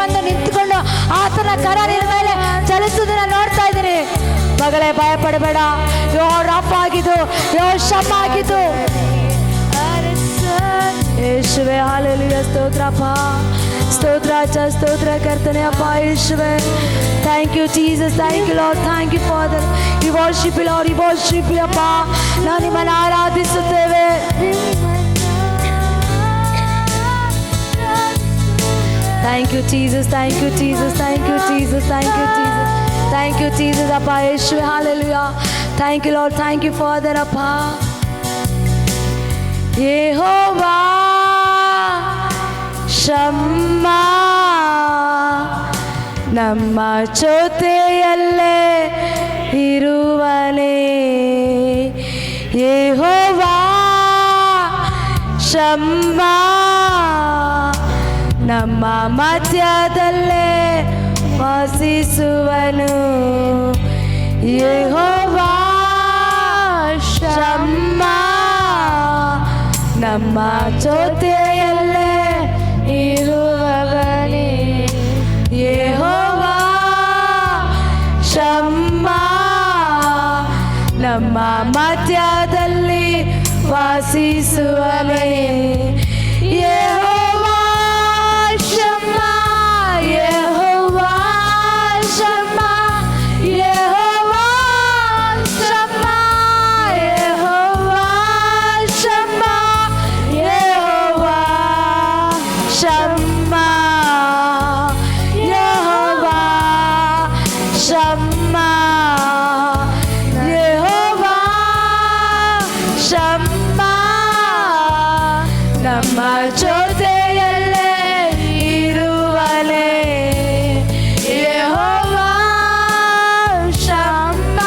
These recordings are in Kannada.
ಬಂದು ನಿಂತ್ಕೊಂಡು ಆತನ ಕರ ನಿನ್ನ ಮೇಲೆ ಚಲಿಸುವುದನ್ನ ನೋಡ್ತಾ ಇದ್ದೀನಿ. ಮಗಳೇ, ಭಯ ಪಡಬೇಡ. ಯೋ ರಾಫ ಆಗಿದ್ದು, ಯೋ ಶಮ್ಮ ಆಗಿದ್ದು. ಯೇಸುವೆ, ಹಲ್ಲೆಲೂಯಾ, ಸ್ತೋತ್ರಪ್ಪ, ಸ್ತೋತ್ರ ಸ್ತೋತ್ರ ಕರ್ತನೆ ಅಪ್ಪ ಯೇಸುವೆ. Thank you Jesus, thank you lord, thank you father. We worship you Lord, we worship you ಅಪ್ಪ. ನಾವು ನಿಮ್ಮನ್ನು ಆರಾಧಿಸುತ್ತೇವೆ. Thank you Jesus, thank you Jesus, thank you Jesus, thank you Jesus, thank you Jesus ಅಪ್ಪ ಯೇಸುವೆ. Hallelujah, thank you lord, thank you father ಅಪ್ಪ. ಯೆಹೋವಾ ಶಮ್ಮ ನಮ್ಮ ಜೊತೆಯಲ್ಲೇ ಇರುವನೇ. ಯೆಹೋವಾ ಶಮ್ಮ ನಮ್ಮ ಮಧ್ಯದಲ್ಲೇ ವಾಸಿಸುವನು. ಯೆಹೋವಾ ಶಮ್ಮ ನಮ್ಮ ಜೊತೆಯಲ್ಲೇ ಇರುವವನೇ. ಯೆಹೋವಾ ಶಮ್ಮ ನಮ್ಮ ಮಧ್ಯದಲ್ಲಿ ವಾಸಿಸುವನೇ. ಯೆಹೋವಾ ಶಮ್ಮ, ಯೆಹೋವಾ ಶಮ್ಮ, ಯೆಹೋವಾ ಶಮ್ಮ, ಯೆಹೋವಾ ಶಮ್ಮ, ಯೆಹೋವಾ ಶಮ್ಮ, ಯೆಹೋವಾ ಶಮ್ಮ, ಯೆಹೋವಾ ಶಮ್ಮ ನಮ್ಮ ಜೊತೆಯಲ್ಲೇ ಇರುವನೇ. ಯೆಹೋವಾ ಶಮ್ಮ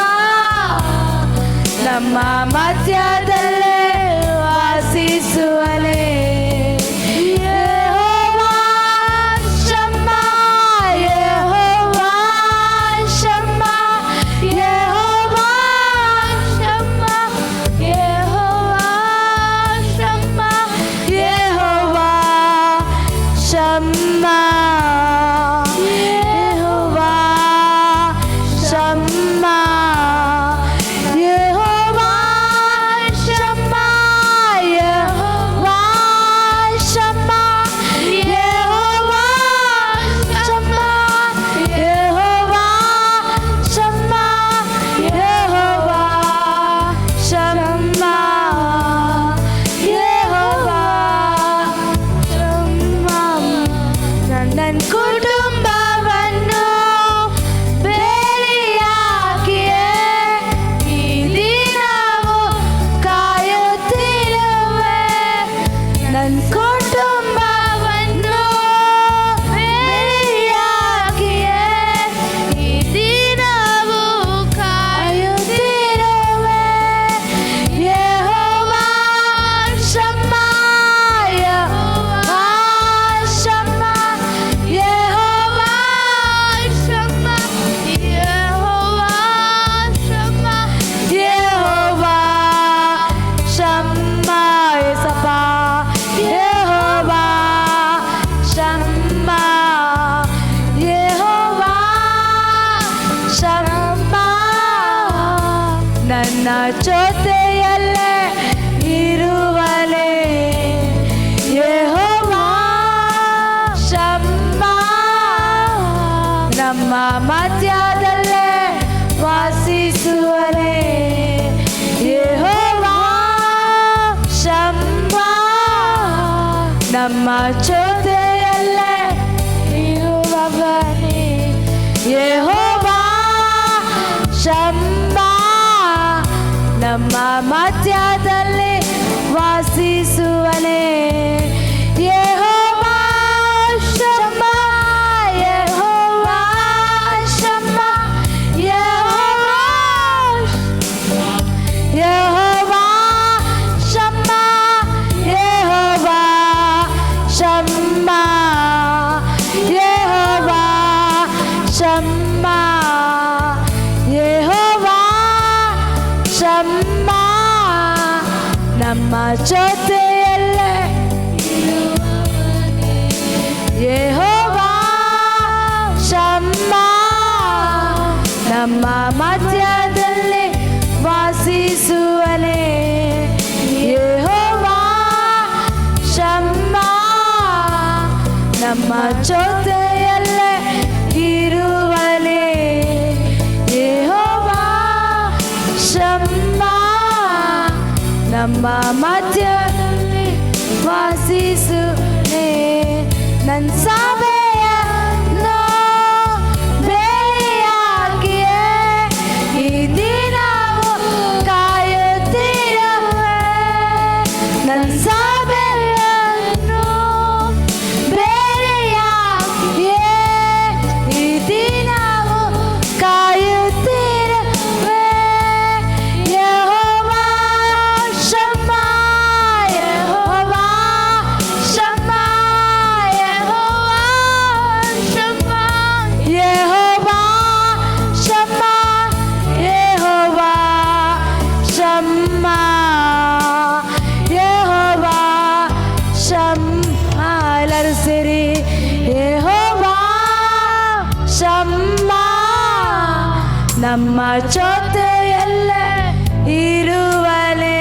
ನಮ್ಮ ಮಧ್ಯದಲ್ಲೇ ವಾಸಿಸುವನೇ. ಯೆಹೋವಾ ಶಮ್ಮ, ಯೆಹೋವಾ ಶಮ್ಮ, ಯೆಹೋವಾ ಶಮ್ಮ, ಯೆಹೋವಾ ಶಮ್ಮ, ಯೆಹೋವಾ ಶಮ್ಮ, ಯೆಹೋವಾ ಶಮ್ಮ, ಯೆಹೋವಾ ಶಮ್ಮ, ಯೆಹೋವಾ ಶಮ್ಮ, ಯೆಹೋವಾ ಶಮ್ಮ, ಯೆಹೋವಾ ಶಮ್ಮ, ಯೆಹೋವಾ ಶಮ್ಮ, ಯೆಹೋವಾ ಶಮ್ಮ. ನನ್ನ ಕುಟುಂಬವನ್ನು ಬೇಲಿಯಾಕಿಯೇ ಈ ದಿನವೂ ಕಾಯುತ್ತಿರುವೆ. ನನ್ನ ಕುಟುಂಬವನ್ನು ಬೇಲಿಯಾಕಿಯೇ ಈ ದಿನವೂ ಕಾಯುತ್ತಿರುವೆ. ಯೆಹೋವಾ ಶಮ್ಮ, ಯೆಹೋವಾ ಶಮ್ಮ, ಯೆಹೋವಾ ಶಮ್ಮ, ಯೆಹೋವಾ ಶಮ್ಮ, ಯೆಹೋವಾ ಶಮ್ಮ. ಯೇಸಪ್ಪ, ಯೆಹೋವಾ ಶಮ್ಮ, ಯೆಹೋವಾ ಶಮ್ಮ ನನ್ನ ಜೊತೆಯಲ್ಲೇ ಇರುವನೇ. ಯೆಹೋವಾ ಶಮ್ಮ ನಮ್ಮ ಮಧ್ಯದಲ್ಲೇ ವಾಸಿಸುವನೇ. ಯೆಹೋವಾ ಶಮ್ಮ ನಮ್ಮ ಜೊತೆಯಲ್ಲೇ ಇರುವವನೇ. ಯೆಹೋವಾ ಶಮ್ಮ ನಮ್ಮ ಮಧ್ಯದಲ್ಲಿ ವಾಸಿಸುವನೇ. ಯೆಹೋವಾ ಶಮ್ಮ, ಯೆಹೋವಾ ಶಮ್ಮ, ಯೆಹೋವಾ ಯೆಹೋವಾ ಶಮ್ಮ, ಯೆಹೋವಾ ಶಮ್ಮ, ಯೆಹೋವಾ ಶಮ್ಮ, ಯೆಹೋವಾ ಶಮ್ಮ ನಮ್ಮ ಜೊತೆಯಲ್ಲೇ ಇರುವವನೇ. ಯೆಹೋವಾ ಜೊತೆಯಲ್ಲೇ ಇರುವನೇ ಯೆಹೋವ ಶಮ್ಮ ನಮ್ಮ ಮಧ್ಯದಲ್ಲಿ ವಾಸಿಸುವನೇ ನನ್ನ ಸಭೆಯನ್ನು ಬೇಲಿಯಾಗಿಯೇ ಈ ದಿನವು ಕಾಯುತ್ತಿರುವೆ ನನ್ನ ಸಭೆಯನ್ನು ಬೇಲಿಯಾಗಿಯೇ ಈ ದಿನವು ಕಾಯುತ್ತಿರುವೆ ಯೆಹೋವ ಶಮ್ಮ ಯೆಹೋವ ಶಮ್ಮ ಯೆಹೋವ ಶಮ್ಮ ಯೆಹೋವ ಶಮ್ಮ ಯೆಹೋವ ಶಮ್ಮ ಯೆಹೋವ ಶಮ್ಮ ಎಲ್ಲರೂ ಸೇರಿ ಯೆಹೋವ ಶಮ್ಮ ನಮ್ಮ ಜೊತೆಯಲ್ಲೇ ಇರುವನೇ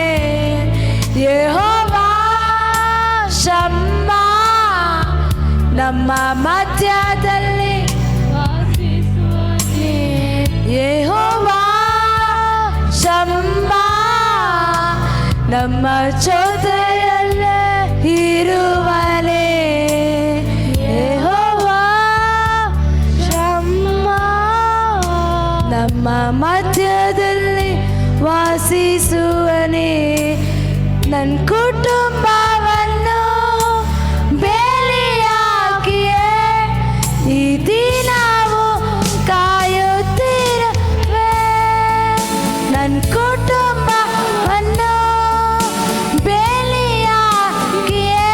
ಯೆಹೋವ ಶಮ್ಮ ನಮ್ಮ ಮಧ್ಯದಲ್ಲಿ ವಾಸಿಸುವನೇ ಯೆಹೋವ ಶಮ್ಮ ನಮ್ಮ ಜೊತೆಯಲ್ಲೇ ಇರುವನೇ ಯೆಹೋವ ಶಮ್ಮ ನಮ್ಮ ಮಧ್ಯದಲ್ಲಿ ವಾಸಿಸುವನೇ ನನ್ನ ಕುಟುಂಬವನ್ನು ಬೇಲಿಯಾಗಿಯೇ ಈ ದಿನವು ಕಾಯುತ್ತಿರುವೆ ನನ್ನ ಕುಟುಂಬವನ್ನು ಬೇಲಿಯಾಗಿಯೇ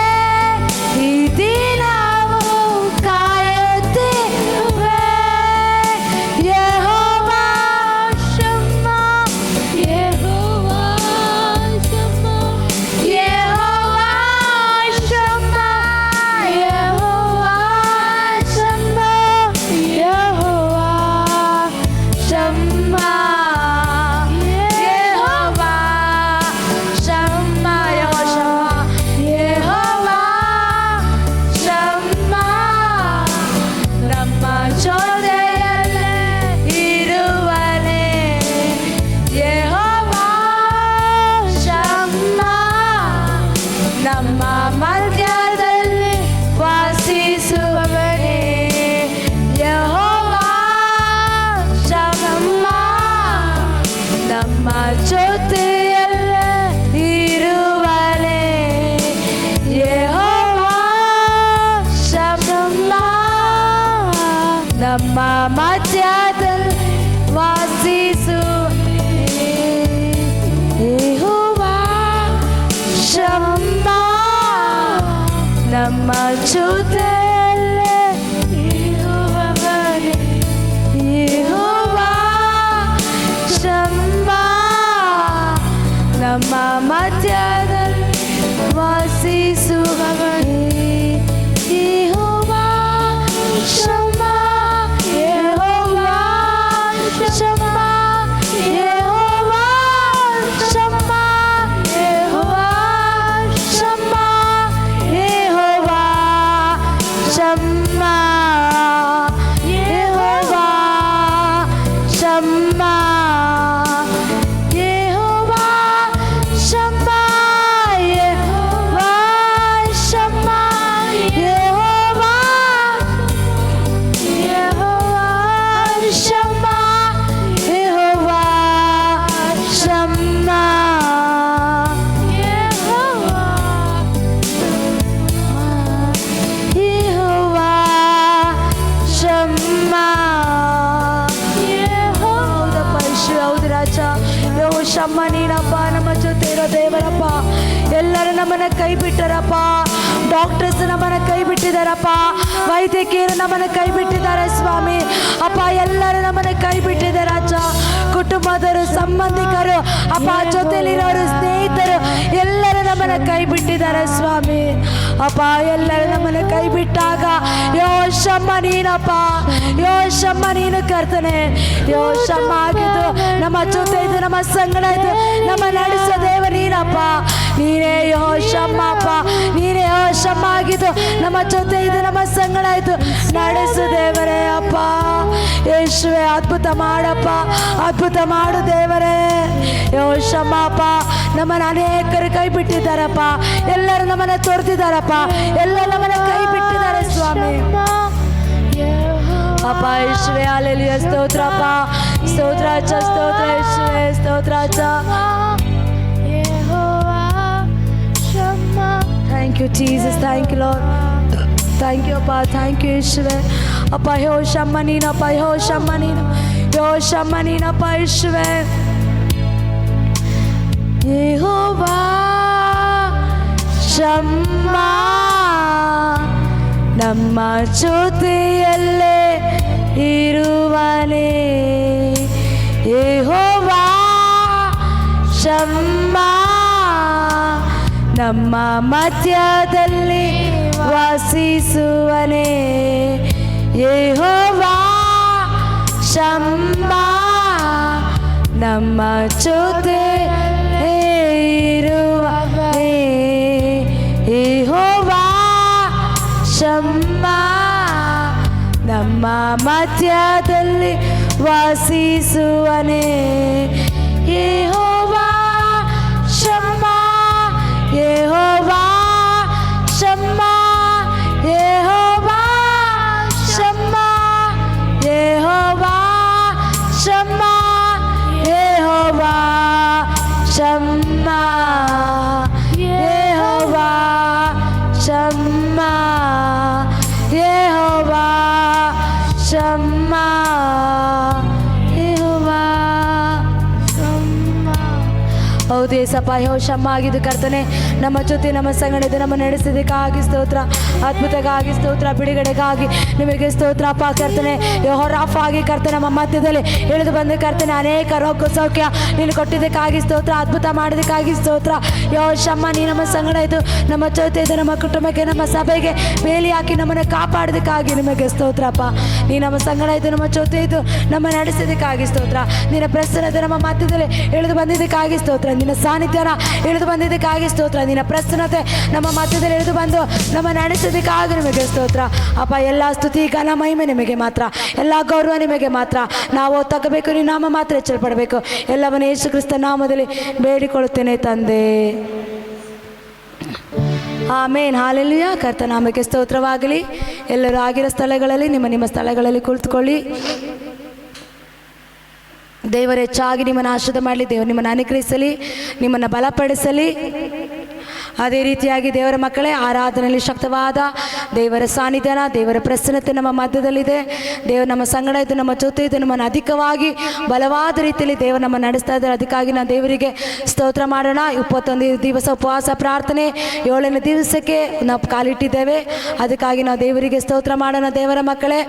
ಈ ದಿನವು ಕಾಯುತ್ತಿರುವೆ ಯೆಹೋವ ಶಮ್ಮ ಯೆಹೋವ ಶಮ್ಮ ಯೆಹೋವ ಶಮ್ಮ ಯೆಹೋವ ಶಮ್ಮ ಯೆಹೋವ ಶಮ್ಮ ಯೆಹೋವ ಶಮ್ಮ ಯೆಹೋವ ಶಮ್ಮ ನಮ್ಮ ಜೊತೆಯಲ್ಲೇ ಇರುವನೇ ಯೆಹೋವ ಶಮ್ಮ ನಮ್ಮ ಮಧ್ಯದಲ್ಲಿ ವಾಸಿಸುವವನೇ ಯೆಹೋವ ಶಮ್ಮ ನಮ್ಮ ಜೊತೆಯಲ್ಲೇ ಇರುವನೇ ಯೆಹೋವ ಶಮ್ಮ ನಮ್ಮ ಮಧ್ಯದಲ್ಲಿ ವಾಸಿಸುವನೇ ಯೆಹೋವ ಶಮ್ಮ ನಮ್ಮ ಜೊತೆಯಲ್ಲೇ ಇರುವವನೇ ಯೆಹೋವ ಶಮ್ಮ ನಮ್ಮ ಮಧ್ಯದಲ್ಲಿ ವಾಸಿಸುವವನೇ ಯೆಹೋವ ಶಮ್ಮ ಯೆಹೋವ ಶಮ್ಮ ಯೆಹೋವ ಶಮ್ಮ ಯೆಹೋವ ಶಮ್ಮ ಯೆಹೋವ ಶಮ್ಮ ಯೆಹೋವ ಶಮ್ಮ ಯೆಹೋವ ಶಮ್ಮ ಯೆಹೋವ ಶಮ್ಮ ಯೆಹೋವ ಯೆಹೋವ ಶಮ್ಮ ಯೆಹೋವ ಶಮ್ಮ ಯೆಹೋವ ಯೆಹೋವ ಶಮ್ಮ ಹೌದಪ್ಪ ಯೇಸು ಹೌದು ರಾಜ ಯೆಹೋವ ಶಮ್ಮ ನೀನಪ್ಪ ನಮ್ಮ ಜೊತೆ ಇರೋ ದೇವರಪ್ಪ ಎಲ್ಲರೂ ನಮ್ಮನ್ನ ಕೈ ಬಿಟ್ಟರಪ್ಪ ಡಾಕ್ಟರ್ಸ್ ನಮ್ಮನ್ನ ಕೈ ಬಿಟ್ಟಿದ್ದಾರಪ್ಪ ವೈದ್ಯಕೀಯರು ನಮ್ಮನ್ನ ಕೈ ಬಿಟ್ಟಿದ್ದಾರೆ ಸ್ವಾಮಿ ಅಪ್ಪ ಎಲ್ಲರೂ ನಮ್ಮನ್ನ ಕೈ ಬಿಟ್ಟಿದ್ದಾರೆ ರಾಜ ಕುಟುಂಬದವರು ಸಂಬಂಧಿಕರು ಅಪ್ಪ ಜೊತೆಲಿರೋರು ಸ್ನೇಹಿತರು ಎಲ್ಲರೂ ನಮ್ಮನ್ನ ಕೈ ಬಿಟ್ಟಿದ್ದಾರೆ ಸ್ವಾಮಿ ಅಪ್ಪ ಎಲ್ಲರೂ ನಮ್ಮನ್ನ ಕೈ ಬಿಟ್ಟಾಗ ಯೋಶಮ್ಮ ನೀನಪ್ಪ ಯೋಶಮ್ಮ ನೀನು ಕರ್ತನೆ ಯೋಶಮ್ಮ ಆಗಿದ್ದು ನಮ್ಮ ಜೊತೆ ಇದ್ದು ನಮ್ಮ ಸಂಗಡ ಇದ್ದು ನಮ್ಮ ನಡೆಸೋ ದೇವ ನೀನಪ್ಪ ನೀನೇ ಯೆಹೋಶಮ್ಮ ಅಪ್ಪ, ನೀನೇ ಯೆಹೋಶಮ್ಮ ಆಗಿದ್ದು ನಮ್ಮ ಜೊತೆ ಇದು, ನಮ್ಮ ಸಂಗಡ ಆಯಿತು. ನಡೆಸು ದೇವರೇ ಅಪ್ಪ. ಯೇಸುವೆ ಅದ್ಭುತ ಮಾಡಪ್ಪ, ಅದ್ಭುತ ಮಾಡು ದೇವರೇ. ಯೆಹೋಶಮ್ಮ ಅಪ್ಪ, ನಮ್ಮನ್ನು ಅನೇಕರು ಕೈ ಬಿಟ್ಟಿದ್ದಾರಪ್ಪ, ಎಲ್ಲರೂ ನಮ್ಮನ್ನು ತೋರ್ತಿದ್ದಾರಪ್ಪ, ಎಲ್ಲ ನಮ್ಮನ್ನು ಕೈ ಬಿಟ್ಟಿದ್ದಾರೆ ಸ್ವಾಮಿ ಅಪ್ಪ. ಯೇಸುವೆ ಹಲ್ಲೆಲೂಯಾ, ಸ್ತೋತ್ರ ಅಪ್ಪ, ಸ್ತೋತ್ರ ಅಚ್ಚ, ಸ್ತೋತ್ರ ಯೇಸುವೆ, ಸ್ತೋತ್ರ ಅಚ್ಚ. Thank you Jesus, thank you lord, thank you ಅಪ್ಪ, ಥ್ಯಾಂಕ್ ಯು ಯೇಸುವೆ ಅಪ್ಪ. ಯೆಹೋಶಮ್ಮ ನೀನಪ್ಪ, ಯೆಹೋಶಮ್ಮ ನೀನು, ಯೆಹೋಶಮ್ಮ ನೀನಪ್ಪ ಯೇಸುವೆ. ಯೆಹೋವಾ ಶಮ್ಮ ನಮ್ಮ ಜೊತೆಯಲ್ಲೇ ಇರುವನೇ. ಯೆಹೋವಾ ಶಮ್ಮ ನಮ್ಮ ಮಧ್ಯದಲ್ಲಿ ವಾಸಿಸುವನೇ. ಯೆಹೋವಾ ಶಮ್ಮ ನಮ್ಮ ಜೊತೆ ಇರುವನೇ. ಯೆಹೋವಾ ಶಮ್ಮ ನಮ್ಮ ಮಧ್ಯದಲ್ಲಿ ವಾಸಿಸುವನೇ. ಯೆಹೋವಾ ಶಮ್ಮ, ಯೆಹೋವಾ ಶಮ್ಮ, ಯೆಹೋವಾ ಶಮ್ಮ, ಯೆಹೋವಾ ಶಮ್ಮ, ಯೆಹೋವಾ ಶಮ್ಮ, ಯೆಹೋವಾ ಶಮ್ಮ, ಯೆಹೋವಾ ಶಮ್ಮ, ಯೆಹೋವಾ ಶಮ್ಮ. ಹೌದು ಏಸಪ್ಪ, ಯೆಹೋಶಮ್ಮ ಆಗಿದ್ದು ಕರ್ತನೆ ನಮ್ಮ ಜೊತೆ ನಮ್ಮ ಸಂಗಡದ ನಮ್ಮ ನಡೆಸಿದಕ್ಕಾಗಿ ಸ್ತೋತ್ರ, ಅದ್ಭುತಕ್ಕಾಗಿ ಸ್ತೋತ್ರ, ಬಿಡುಗಡೆಗಾಗಿ ನಿಮಗೆ ಸ್ತೋತ್ರ ಅಪ್ಪ ಕರ್ತನೆ. ಯೆಹೋರಾಫ ಆಗಿ ಕರ್ತನೆ ನಮ್ಮ ಮಧ್ಯದಲ್ಲಿ ಇಳಿದು ಬಂದ ಕರ್ತನೆ, ಅನೇಕ ರೋಗ ಸೌಖ್ಯ ನೀನು ಕೊಟ್ಟಿದ್ದಕ್ಕಾಗಿ ಸ್ತೋತ್ರ, ಅದ್ಭುತ ಮಾಡೋದಕ್ಕಾಗಿ ಸ್ತೋತ್ರ. ಯೆಹೋಶಮ್ಮ ನೀ ನಮ್ಮ ಸಂಗಡ ಇದ್ದು ನಮ್ಮ ಜೊತೆ ಇದ್ದು ನಮ್ಮ ಕುಟುಂಬಕ್ಕೆ ನಮ್ಮ ಸಭೆಗೆ ಬೇಲಿ ಹಾಕಿ ನಮ್ಮನ್ನು ಕಾಪಾಡೋದಕ್ಕಾಗಿ ನಿಮಗೆ ಸ್ತೋತ್ರ ಅಪ್ಪ. ನೀ ನಮ್ಮ ಸಂಗಡ ಇದ್ದು ನಮ್ಮ ಜೊತೆ ಇದ್ದು ನಮ್ಮ ನಡೆಸೋದಕ್ಕಾಗಿ ಸ್ತೋತ್ರ. ನಿನ್ನ ಪ್ರಸನ್ನತೆ ನಮ್ಮ ಮಧ್ಯದಲ್ಲಿ ಇಳಿದು ಬಂದಿದ್ದಕ್ಕಾಗಿ ಸ್ತೋತ್ರ. ನಿನ್ನ ಸಾನ್ನಿಧ್ಯನ ಇಳಿದು ಬಂದಿದ್ದಕ್ಕಾಗಿ ಸ್ತೋತ್ರ. ನಿನ್ನ ಪ್ರಸನ್ನತೆ ನಮ್ಮ ಮಧ್ಯದಲ್ಲಿ ಇಳಿದು ಬಂದು ನಮ್ಮ ನಡೆಸೋದಕ್ಕಾಗಿ ನಿಮಗೆ ಸ್ತೋತ್ರ ಅಪ್ಪ. ಎಲ್ಲ ಸ್ತುತಿ ಘನ ಮಹಿಮೆ ನಿಮಗೆ ಮಾತ್ರ, ಎಲ್ಲ ಗೌರವ ನಿಮಗೆ ಮಾತ್ರ. ನಾವು ತಗಬೇಕು, ನೀನು ನಾಮ ಮಾತ್ರ ಹೆಚ್ಚಲ್ಪಡಬೇಕು. ಎಲ್ಲವನ್ನ ಯೇಸು ಕ್ರಿಸ್ತ ನಾಮದಲ್ಲಿ ಬೇಡಿಕೊಳ್ಳುತ್ತೇನೆ ತಂದೆ, ಆಮೇನ್. ಹಲ್ಲೆಲೂಯಾ. ಕರ್ತನಾಮಕ್ಕೆ ಸ್ತೋತ್ರವಾಗಲಿ. ಎಲ್ಲರೂ ಆಗಿರೋ ಸ್ಥಳಗಳಲ್ಲಿ ನಿಮ್ಮ ಸ್ಥಳಗಳಲ್ಲಿ ಕುಳಿತುಕೊಳ್ಳಿ. ದೇವರು ಹೆಚ್ಚಾಗಿ ನಿಮ್ಮನ್ನು ಆಶೀರ್ವಾದ ಮಾಡಲಿ, ದೇವರು ನಿಮ್ಮನ್ನು ಅನುಗ್ರಹಿಸಲಿ, ನಿಮ್ಮನ್ನು ಬಲಪಡಿಸಲಿ. ಅದೇ ರೀತಿಯಾಗಿ ದೇವರ ಮಕ್ಕಳೇ, ಆರಾಧನೆಯಲ್ಲಿ ಶಕ್ತವಾದ ದೇವರ ಸಾನ್ನಿಧ್ಯನ, ದೇವರ ಪ್ರಸನ್ನತೆ ನಮ್ಮ ಮಧ್ಯದಲ್ಲಿದೆ. ದೇವರು ನಮ್ಮ ಸಂಗಡ ಇದ್ದು ನಮ್ಮ ಜೊತೆ ಇದ್ದು ನಮ್ಮನ್ನು ಅಧಿಕವಾಗಿ ಬಲವಾದ ರೀತಿಯಲ್ಲಿ ದೇವರು ನಮ್ಮ ನಡೆಸ್ತಾ ಇದ್ದಾರೆ. ಅದಕ್ಕಾಗಿ ನಾವು ದೇವರಿಗೆ ಸ್ತೋತ್ರ ಮಾಡೋಣ. 21 ದಿವಸ ಉಪವಾಸ ಪ್ರಾರ್ಥನೆ, 7ನೇ ದಿವಸಕ್ಕೆ ನಾವು ಕಾಲಿಟ್ಟಿದ್ದೇವೆ. ಅದಕ್ಕಾಗಿ ನಾವು ದೇವರಿಗೆ ಸ್ತೋತ್ರ ಮಾಡೋಣ. ದೇವರ ಮಕ್ಕಳೇ,